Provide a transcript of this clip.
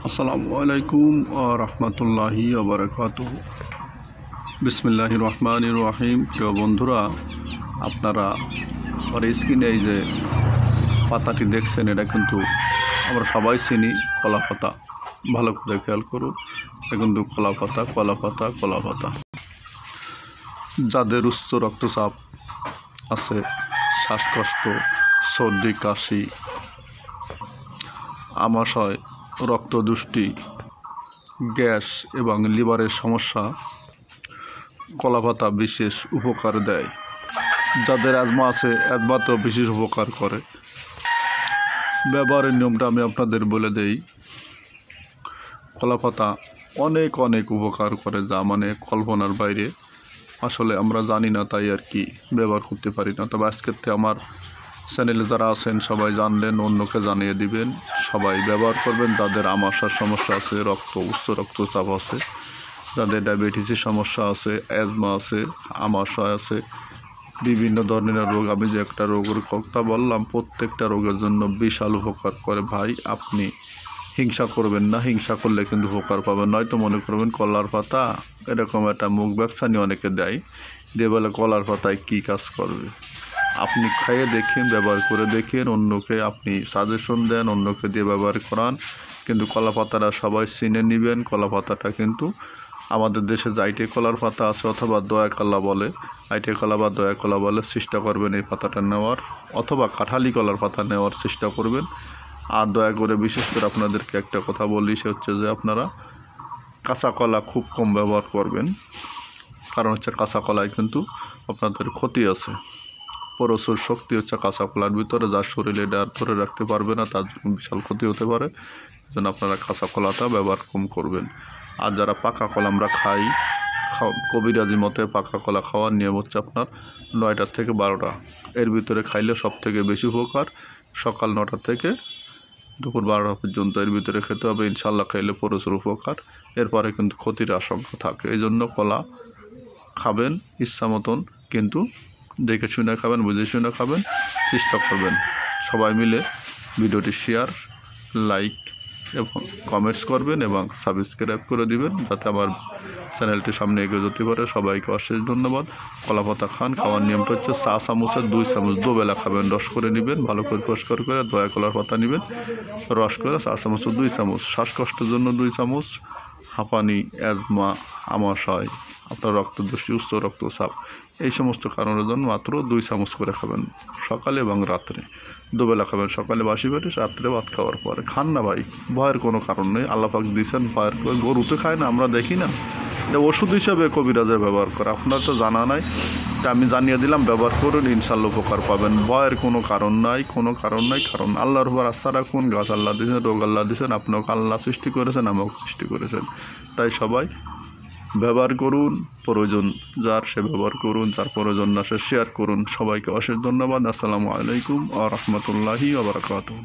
আসসালামু আলাইকুম ওয়া রাহমাতুল্লাহি ওয়া বারাকাতুহু। বিসমিল্লাহির রহমানির রহিম। প্রিয় বন্ধুরা, আপনারা আমার স্ক্রিনে এই যে পাতাটি দেখছেন, এটা কিন্তু আমরা সবাই চিনি, কলা পাতা। ভালো করে খেয়াল করুন, এটা কিন্তু কলা পাতা, কলা পাতা, কলা পাতা। যাদের উচ্চ রক্তচাপ আছে, শ্বাসকষ্ট, সর্দি, কাশি, আমাশয়, রক্তদুষ্টি, গ্যাস এবং লিভারের সমস্যা কলাপাতা বিশেষ উপকার দেয়। যাদের অ্যাজমা আছে, অ্যাজমাতেও বিশেষ উপকার করে। ব্যবহারের নিয়মটা আমি আপনাদের বলে দেই। কলাপাতা অনেক অনেক উপকার করে, যা মানে কল্পনার বাইরে। আসলে আমরা জানি না, তাই আর কি ব্যবহার করতে পারি না। তবে আজকের থেকে আমার চ্যানেলে যারা আছেন সবাই জানলেন, অন্যকে জানিয়ে দিবেন, সবাই ব্যবহার করবেন। যাদের আমাশার সমস্যা আছে, উচ্চ রক্তচাপ আছে, যাদের ডায়াবেটিসের সমস্যা আছে, অ্যাজমা আছে, আমাশয় আছে, বিভিন্ন ধরনের রোগ, আমি যে একটা রোগের কথা বললাম, প্রত্যেকটা রোগের জন্য বিশাল উপকার করে। ভাই, আপনি হিংসা করবেন না, হিংসা করলে কিন্তু উপকার পাবেন। নয়তো মনে করবেন কলার পাতা এরকম একটা মুখ ব্যাকসানি অনেকে দেয়, দিয়ে বলে কলার পাতায় কী কাজ করবে। আপনি খাইয়ে দেখেন, ব্যবহার করে দেখেন, অন্যকে আপনি সাজেশন দেন, অন্যকে দিয়ে ব্যবহার করান। কিন্তু কলা পাতাটা সবাই চিনে নেবেন। কলা পাতাটা কিন্তু আমাদের দেশে যে আইটে কলার পাতা আছে, অথবা দয়াকলা বলে, আইটে কলা বা দয়াকলা বলে, চেষ্টা করবেন এই পাতাটা নেওয়ার, অথবা কাঁঠালি কলার পাতা নেওয়ার চেষ্টা করবেন। আর দয়া করে বিশেষ করে আপনাদেরকে একটা কথা বলি, সে হচ্ছে যে আপনারা কাঁচা কলা খুব কম ব্যবহার করবেন। কারণ হচ্ছে কাঁচা কলায় কিন্তু আপনাদের ক্ষতি আছে। প্রচুর শক্তি হচ্ছে কাঁচা কলার ভিতরে, যার শরীরে এটা ধরে রাখতে পারবে না, তার বিশাল ক্ষতি হতে পারে। এই জন্য আপনারা কাঁচা কলাটা ব্যবহার কম করবেন। আর যারা পাকা কলা আমরা খাই, কবিরাজি মতে পাকা কলা খাওয়ার নিয়ম হচ্ছে আপনার 9টা থেকে 12টা এর ভিতরে খাইলে সব থেকে বেশি উপকার। সকাল 9টা থেকে দুপুর 12টা পর্যন্ত এর ভিতরে খেতে হবে। ইনশাল্লাহ খাইলে প্রচুর উপকার। এরপরে কিন্তু ক্ষতির আশঙ্কা থাকে। এই জন্য কলা খাবেন ইচ্ছা মতন, কিন্তু দেখে শুনে খাবেন, বুঝে শুনে খাবেন, চেষ্টা করবেন। সবাই মিলে ভিডিওটি শেয়ার, লাইক এবং কমেন্টস করবেন এবং সাবস্ক্রাইব করে দিবেন, যাতে আমার চ্যানেলটি সামনে এগিয়ে যেতে পারে। সবাইকে অশেষ ধন্যবাদ। কলা পাতা খান। খাওয়ার নিয়মটা হচ্ছে 4 চামচের 2 চামচ দুবেলা খাবেন। রস করে নেবেন, ভালো করে পরিষ্কার করে। দয়া কলার পাতা নেবেন, রস করে 4 চামচের 2 চামচ। শ্বাসকষ্টের জন্য 2 চামচ। হাঁপানি, অ্যাজমা, আমাশয়, আপনার রক্তদুষ্টি, উচ্চ রক্তচাপ, এই সমস্ত কারণের জন্য মাত্র 2 চামচ করে খাবেন, সকালে এবং রাত্রে। দুবেলা খাবেন, সকালে বাসি পেটে, রাত্রে ভাত খাওয়ার পরে। খান না ভাই, ভয়ের কোনো কারণ নেই। আল্লাহ পাক দিয়েছেন, ভয়ের গরুতে খায় না, আমরা দেখি না। এটা ওষুধ হিসাবে কবিরাজের ব্যবহার করে, আপনার তো জানা নাই, তা আমি জানিয়ে দিলাম। ব্যবহার করুন, ইনশাল্লাহ উপকার পাবেন। ভয়ের কোনো কারণ নাই, কোনো কারণ নাই। কারণ আল্লাহর উপর আস্থা রাখুন। গাছ আল্লাহ দিয়েছেন, রোগ আল্লাহ দিয়েছেন, আপনাকে আল্লাহ সৃষ্টি করেছেন, আমাকে সৃষ্টি করেছেন। তাই সবাই ব্যবহার করুন, প্রয়োজন যার সে ব্যবহার করুন, যার প্রয়োজন না সে শেয়ার করুন। সবাইকে অশেষ ধন্যবাদ। আসসালামু আলাইকুম ওয়া রাহমাতুল্লাহি ওয়া বারাকাতুহু।